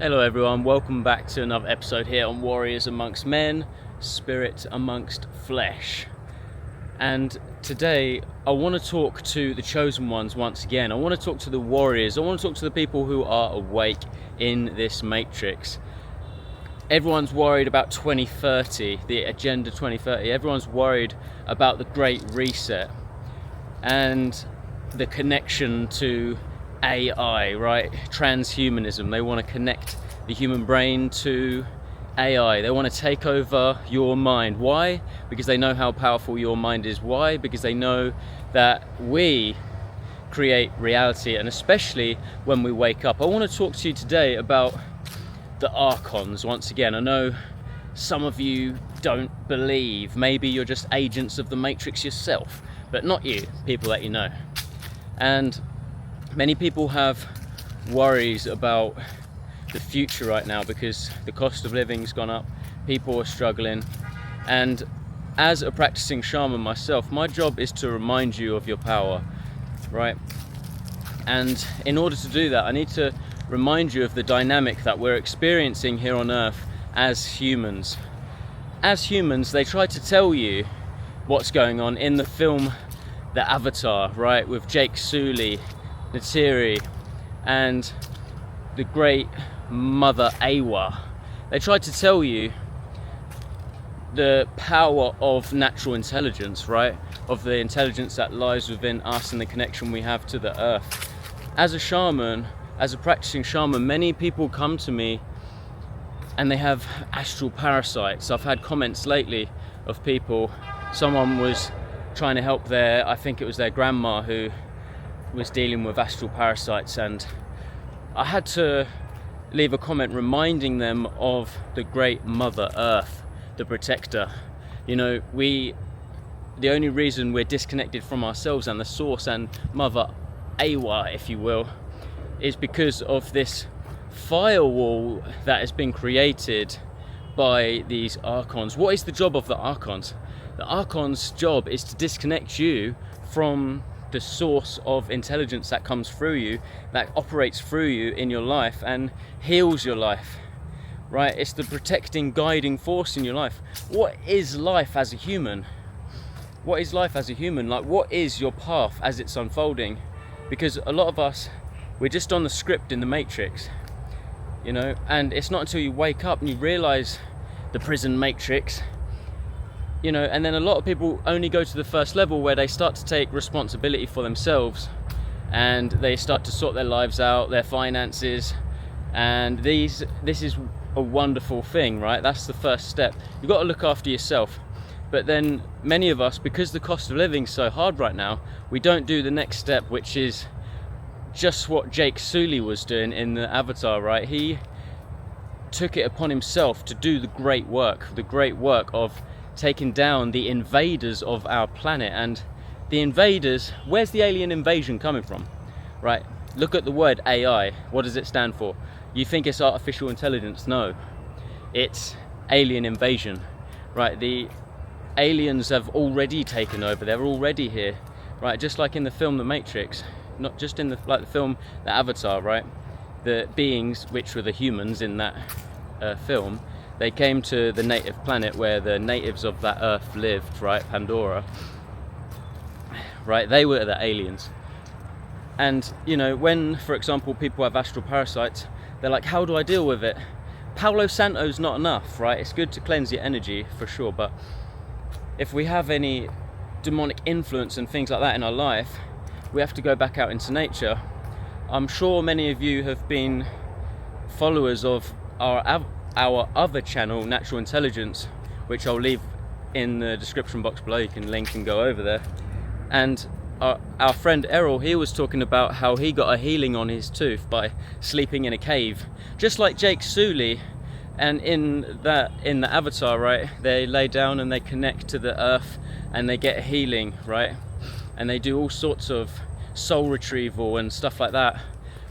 Hello everyone, welcome back to another episode here on Warriors Amongst Men, Spirit Amongst Flesh. And today I want to talk to the chosen ones once again. I want to talk to the warriors. I want to talk to the people who are awake in this matrix. Everyone's worried about 2030, the Agenda 2030. Everyone's worried about the Great Reset and the connection to AI, right? Transhumanism. They want to connect the human brain to AI. They want to take over your mind. Why? Because they know how powerful your mind is. Why? Because they know that we create reality, and especially when we wake up. I want to talk to you today about the Archons once again. I know some of you don't believe. Maybe you're just agents of the Matrix yourself, but not you, people that you know. And many people have worries about the future right now because the cost of living's gone up, people are struggling. And as a practicing shaman myself, my job is to remind you of your power, right? And in order to do that, I need to remind you of the dynamic that we're experiencing here on Earth as humans. As humans, they try to tell you what's going on in the film The Avatar, right? With Jake Sully, Natiri, and the great Mother Awa. They tried to tell you the power of natural intelligence, right? Of the intelligence that lies within us and the connection we have to the earth. As a shaman, as a practicing shaman, many people come to me and they have astral parasites. I've had comments lately of people, someone was trying to help I think it was their grandma who was dealing with astral parasites, and I had to leave a comment reminding them of the great Mother Earth, the protector. You know, the only reason we're disconnected from ourselves and the source and Mother Awa, if you will, is because of this firewall that has been created by these Archons. What is the job of the Archons? The Archon's job is to disconnect you from the source of intelligence that comes through you, that operates through you in your life and heals your life, right? It's the protecting, guiding force in your life. What is life as a human? What is life as a human? Like, what is your path as it's unfolding? Because a lot of us, we're just on the script in the Matrix, you know, and it's not until you wake up and you realize the prison matrix, you know, and then a lot of people only go to the first level where they start to take responsibility for themselves and they start to sort their lives out, their finances, and this is a wonderful thing, right? That's the first step. You've got to look after yourself. But then many of us, because the cost of living is so hard right now, we don't do the next step, which is just what Jake Sully was doing in the Avatar, right? He took it upon himself to do the great work of taking down the invaders of our planet. And the invaders, where's the alien invasion coming from, right? Look at the word AI. What does it stand for? You think it's artificial intelligence? No, it's alien invasion, right? The aliens have already taken over. They're already here, right? Just like in the film The Matrix, not just in the film The Avatar, right? The beings, which were the humans in that film, they came to the native planet where the natives of that earth lived, right? Pandora, right? They were the aliens. And, you know, when, for example, people have astral parasites, they're like, how do I deal with it? Palo Santo's not enough, right? It's good to cleanse your energy, for sure, but if we have any demonic influence and things like that in our life, we have to go back out into nature. I'm sure many of you have been followers of our other channel, Natural Intelligence, which I'll leave in the description box below. You can link and go over there. And our friend Errol, he was talking about how he got a healing on his tooth by sleeping in a cave, just like Jake Sully. And in the Avatar, right, they lay down and they connect to the earth and they get healing, right? And they do all sorts of soul retrieval and stuff like that,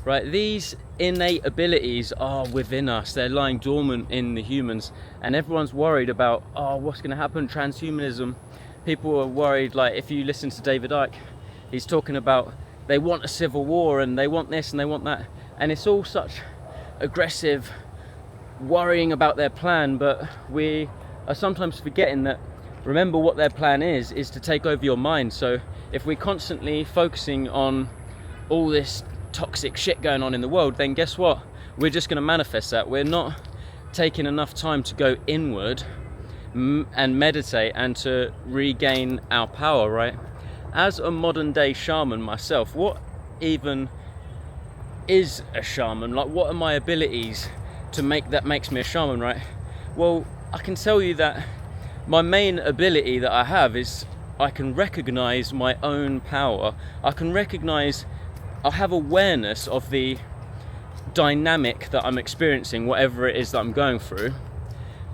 right? These innate abilities are within us. They're lying dormant in the humans, and everyone's worried about, oh, what's going to happen? Transhumanism. People are worried. Like, if you listen to David Icke, he's talking about they want a civil war and they want this and they want that, and it's all such aggressive, worrying about their plan, but we are sometimes forgetting that, remember, what their plan is to take over your mind. So if we're constantly focusing on all this toxic shit going on in the world, then guess what? We're just going to manifest that. We're not taking enough time to go inward and meditate and to regain our power, right? As a modern day shaman myself, what even is a shaman? Like, what are my abilities to make that makes me a shaman, right? Well, I can tell you that my main ability that I have is I can recognize my own power. I have awareness of the dynamic that I'm experiencing, whatever it is that I'm going through,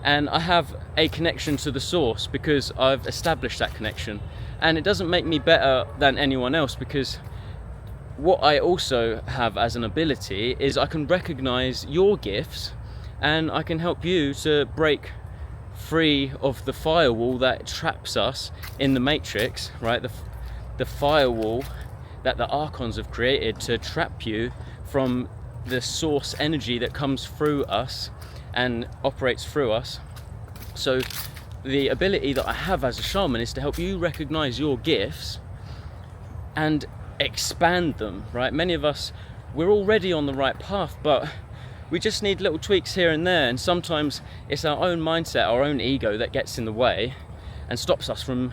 and I have a connection to the source because I've established that connection. And it doesn't make me better than anyone else, because what I also have as an ability is I can recognize your gifts, and I can help you to break free of the firewall that traps us in the matrix, right? The firewall that the Archons have created to trap you from the source energy that comes through us and operates through us. So the ability that I have as a shaman is to help you recognize your gifts and expand them, right? Many of us, we're already on the right path, but we just need little tweaks here and there, and sometimes it's our own mindset, our own ego that gets in the way and stops us from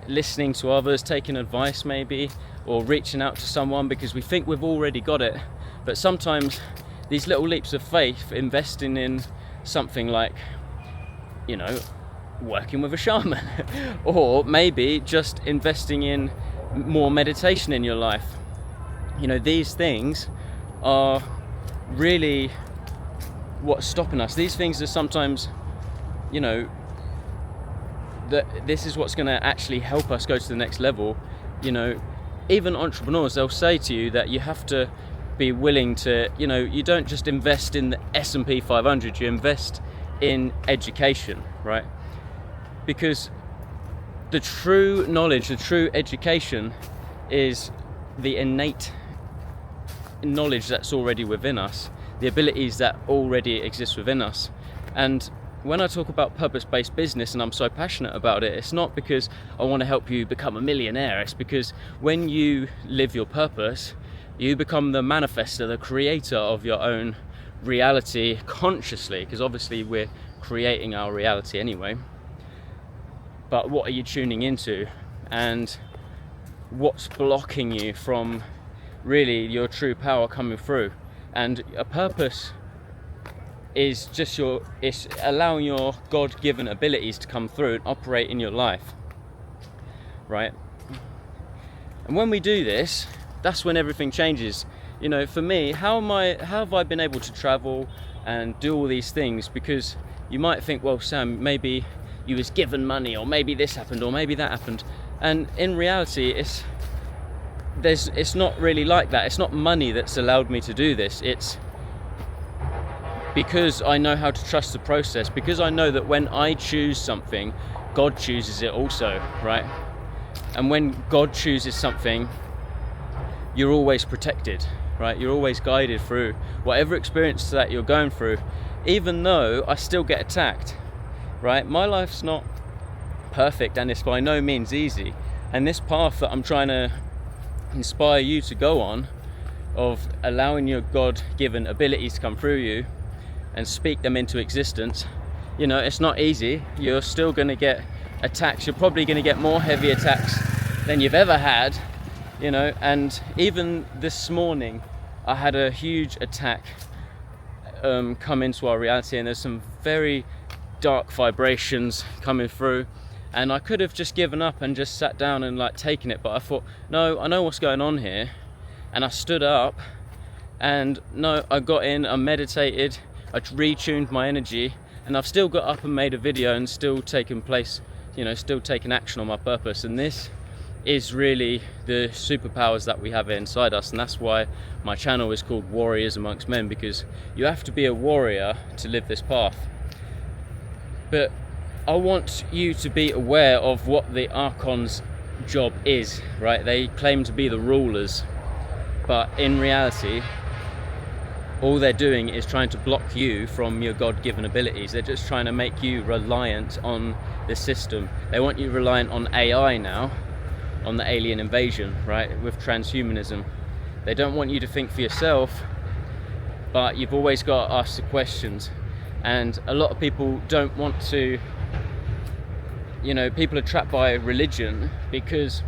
listening to others, taking advice maybe, or reaching out to someone because we think we've already got it. But sometimes these little leaps of faith, investing in something like, you know, working with a shaman or maybe just investing in more meditation in your life, you know, these things are really what's stopping us. These things are sometimes, you know, that this is what's going to actually help us go to the next level. You know, even entrepreneurs, they'll say to you that you have to be willing to, you know, you don't just invest in the S&P 500, you invest in education, right? Because the true knowledge, the true education is the innate knowledge that's already within us, the abilities that already exist within us. And when I talk about purpose-based business and I'm so passionate about it, it's not because I want to help you become a millionaire. It's because when you live your purpose, you become the manifester, the creator of your own reality consciously, because obviously we're creating our reality anyway. But what are you tuning into, and what's blocking you from really your true power coming through? And a purpose is just it's allowing your God-given abilities to come through and operate in your life, right? And when we do this, that's when everything changes. You know, for me, how have I been able to travel and do all these things? Because you might think, well, Sam, maybe you was given money, or maybe this happened, or maybe that happened. And in reality, it's not really like that. It's not money that's allowed me to do this. It's because I know how to trust the process, because I know that when I choose something, God chooses it also, right? And when God chooses something, you're always protected, right? You're always guided through whatever experience that you're going through, even though I still get attacked, right? My life's not perfect, and it's by no means easy. And this path that I'm trying to inspire you to go on, of allowing your God-given abilities to come through you and speak them into existence, you know, it's not easy. You're still going to get attacks. You're probably going to get more heavy attacks than you've ever had, you know. And even this morning I had a huge attack come into our reality, and there's some very dark vibrations coming through, and I could have just given up and just sat down and like taken it, but I thought, no, I know what's going on here. And I stood up, and no, I got in, I meditated, I retuned my energy, and I've still got up and made a video and still taken place, you know, still taking action on my purpose. And this is really the superpowers that we have inside us, and that's why my channel is called Warriors Amongst Men, because you have to be a warrior to live this path. But I want you to be aware of what the Archons' job is, right? They claim to be the rulers, but in reality, all they're doing is trying to block you from your God-given abilities. They're just trying to make you reliant on the system. They want you reliant on AI now, on the alien invasion, right, with transhumanism. They don't want you to think for yourself, but you've always got to ask the questions. And a lot of people don't want to, you know, people are trapped by religion because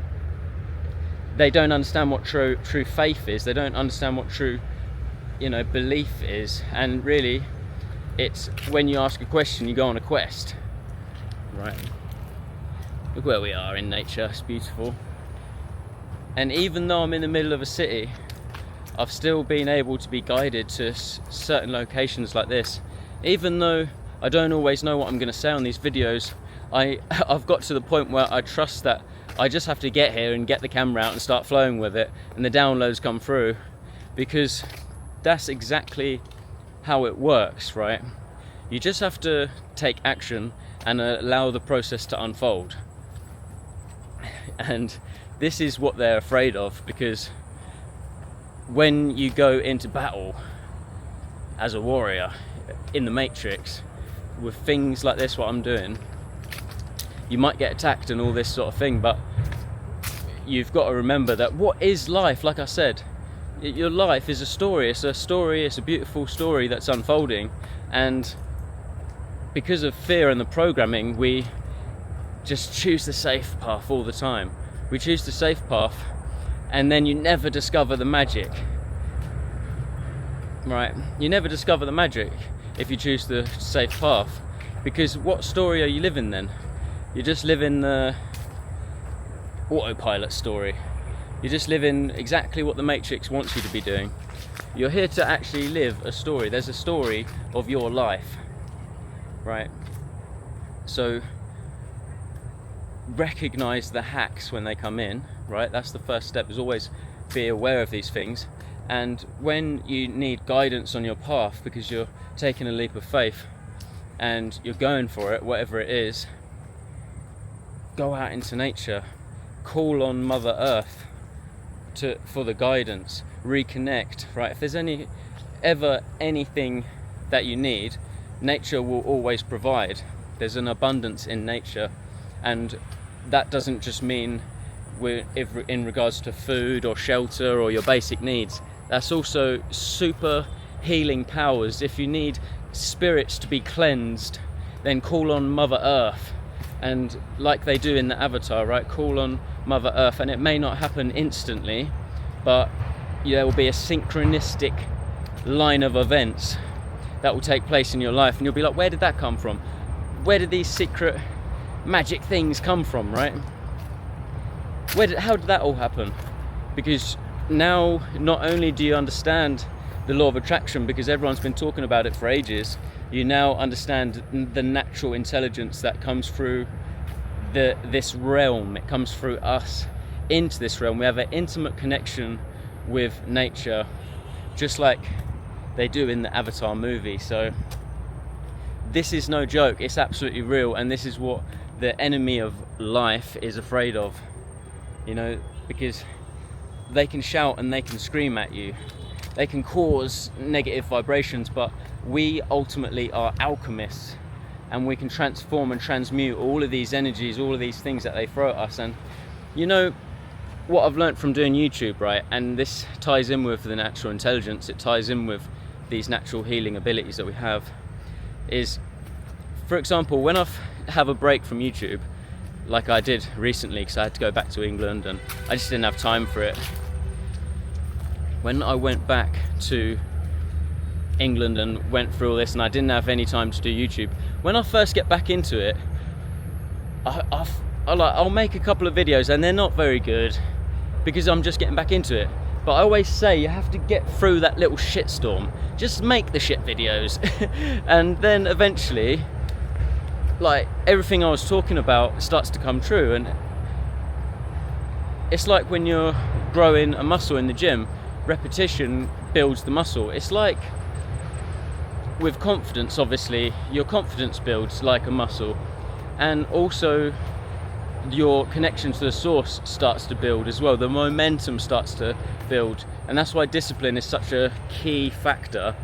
they don't understand what true faith is. They don't understand what true, you know, belief is. And really, it's when you ask a question, you go on a quest, right? Look where we are in nature, it's beautiful. And even though I'm in the middle of a city, I've still been able to be guided to certain locations like this. Even though I don't always know what I'm going to say on these videos, I've got to the point where I trust that I just have to get here and get the camera out and start flowing with it, and the downloads come through, because that's exactly how it works, right? You just have to take action and allow the process to unfold. And this is what they're afraid of, because when you go into battle as a warrior in the Matrix with things like this, what I'm doing, you might get attacked and all this sort of thing, but you've got to remember that what is life, like I said, your life is a story. It's a beautiful story that's unfolding, and because of fear and the programming, we just choose the safe path all the time. We choose the safe path, and then you never discover the magic, right? You never discover the magic if you choose the safe path, because what story are you living then? You're just living the autopilot story. You're just living exactly what the Matrix wants you to be doing. You're here to actually live a story. There's a story of your life, right? So recognize the hacks when they come in, right? That's the first step, is always be aware of these things. And when you need guidance on your path because you're taking a leap of faith and you're going for it, whatever it is, go out into nature, call on Mother Earth for the guidance, reconnect, right? If there's ever anything that you need, nature will always provide. There's an abundance in nature, and that doesn't just mean in regards to food or shelter or your basic needs. That's also super healing powers. If you need spirits to be cleansed, then call on Mother Earth. And like they do in the Avatar, right, call on Mother Earth, and it may not happen instantly, but there will be a synchronistic line of events that will take place in your life, and you'll be like, where did that come from? Where did these secret magic things come from, right? How did that all happen? Because now not only do you understand the law of attraction, because everyone's been talking about it for ages, you now understand the natural intelligence that comes through this realm. It comes through us into this realm. We have an intimate connection with nature, just like they do in the Avatar movie. So this is no joke, it's absolutely real, and this is what the enemy of life is afraid of, you know, because they can shout and they can scream at you, they can cause negative vibrations, but we ultimately are alchemists, and we can transform and transmute all of these energies, all of these things that they throw at us. And you know what I've learned from doing YouTube, right, and this ties in with the natural intelligence, it ties in with these natural healing abilities that we have, is, for example, when I have a break from YouTube, like I did recently because I had to go back to England and I just didn't have time for it. When I went back to England and went through all this and I didn't have any time to do YouTube, when I first get back into it, I'll make a couple of videos and they're not very good because I'm just getting back into it. But I always say you have to get through that little shitstorm. Just make the shit videos. And then eventually, like, everything I was talking about starts to come true. And it's like when you're growing a muscle in the gym, repetition builds the muscle. It's like with confidence, obviously, your confidence builds like a muscle. And also your connection to the source starts to build as well. The momentum starts to build, and that's why discipline is such a key factor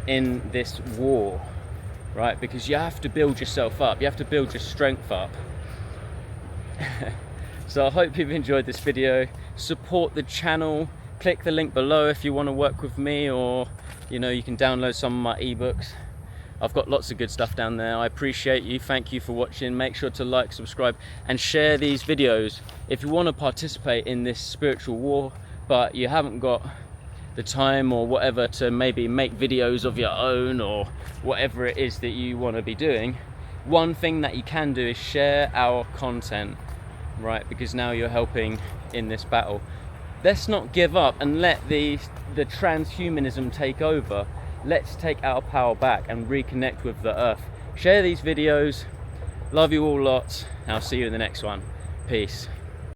in this war, right? Because you have to build yourself up, you have to build your strength up. So I hope you've enjoyed this video. Support the channel, click the link below if you want to work with me, or you can download some of my ebooks. I've got lots of good stuff down there. I appreciate you. Thank you for watching. Make sure to like, subscribe, and share these videos if you want to participate in this spiritual war, but you haven't got the time or whatever to maybe make videos of your own or whatever it is that you want to be doing. One thing that you can do is share our content, right? Because now you're helping in this battle. Let's not give up and let the transhumanism take over. Let's take our power back and reconnect with the earth. Share these videos. Love you all lots. I'll see you in the next one. Peace.